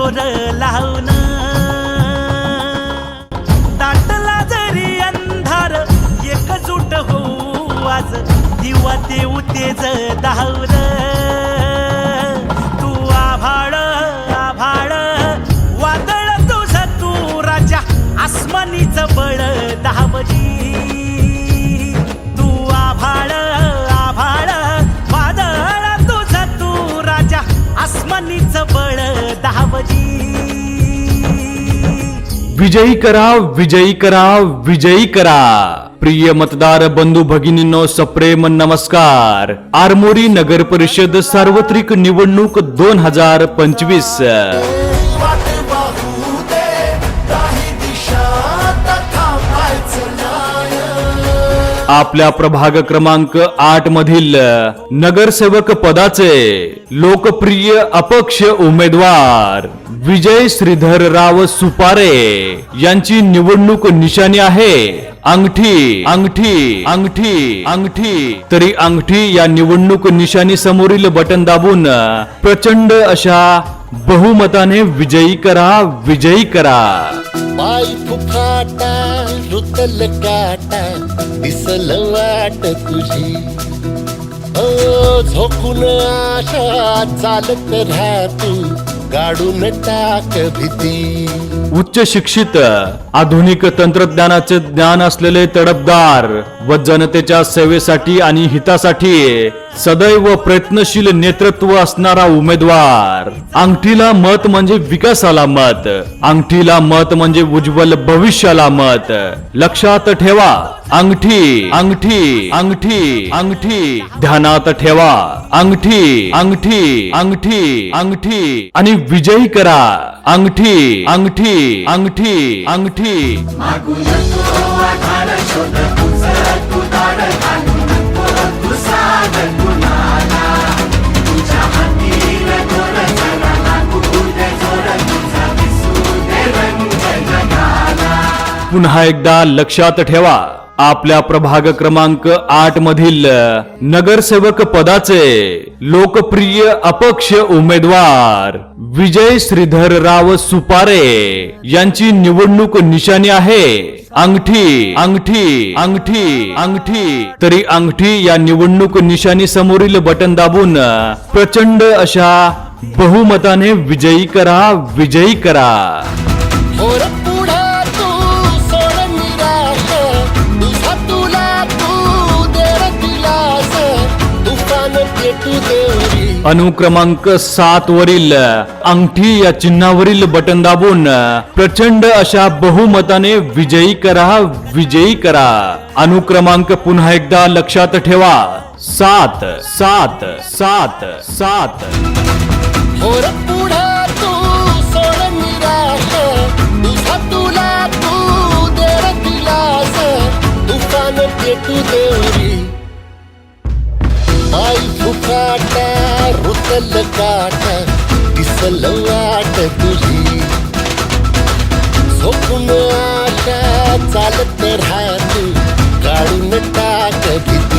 दोर लावून दाटला जरी अंधार एकजूट होऊ आज दिवा देऊ तेज दावर तू आभाळ आभाळ वादळ तुझ तू राजा आसमानीच बळ दावजी तू आभाळ आभाळ वादळ तुझ तू राजा आसमानीच बळ दावजी विजयी करा विजयी करा विजयी करा। प्रिय मतदार बंधू भगिनींनो सप्रेम नमस्कार। आरमोरी नगर परिषद सार्वत्रिक निवडणूक 2025 आपल्या प्रभाग क्रमांक 8 मधील नगरसेवक पदाचे लोकप्रिय अपक्ष उमेदवार विजय श्रीधरराव सुपारे यांची निवडणूक निशाणी आहे अंगठी अंगठी अंगठी अंगठी। तरी अंगठी या निवडणूक निशाणी समोरील बटन दाबून प्रचंड अशा बहुमताने विजयी करा विजयी करा। पाय फुफाटा रुतल काटा दिसल वाट तुझी झोकून आशा चालत राहा तू गाडून टाक भीती। उच्च शिक्षित आधुनिक तंत्रज्ञानाचे ज्ञान असलेले तडफदार व जनतेच्या सेवेसाठी आणि हितासाठी सदैव प्रयत्नशील नेतृत्व असणारा उमेदवार। अंगठीला मत म्हणजे विकासाला मत, अंगठीला मत म्हणजे उज्ज्वल भविष्याला मत। लक्षात ठेवा अंगठी अंगठी अंगठी अंगठी, ध्यानात ठेवा अंगठी अंगठी अंगठी अंगठी आणि विजयी करा अंगठी अंगठी अंगठी अंगठी। पुन्हा एकदा लक्षात ठेवा आपल्या प्रभाग क्रमांक 8 मधील नगरसेवक पदाचे लोकप्रिय अपक्ष उमेदवार विजय श्रीधरराव सुपारे यांची निवडणूक निशाणी आहे अंगठी अंगठी अंगठी अंगठी। तरी अंगठी या निवडणूक निशाणी समोरील बटन दाबून प्रचंड अशा बहुमताने विजयी करा विजयी करा। अनुक्रमांक 7 वरील अंगठी या चिन्हावरील बटन दाबून प्रचंड अशा बहुमताने विजयी करा विजयी करा। अनुक्रमांक पुन्हा एकदा लक्षात ठेवा 7 7 7 7। फुफाटा रुतल काटा दिसल वाट तुझी झोपून आशा चालत राहा तू गाडून टाक भीती।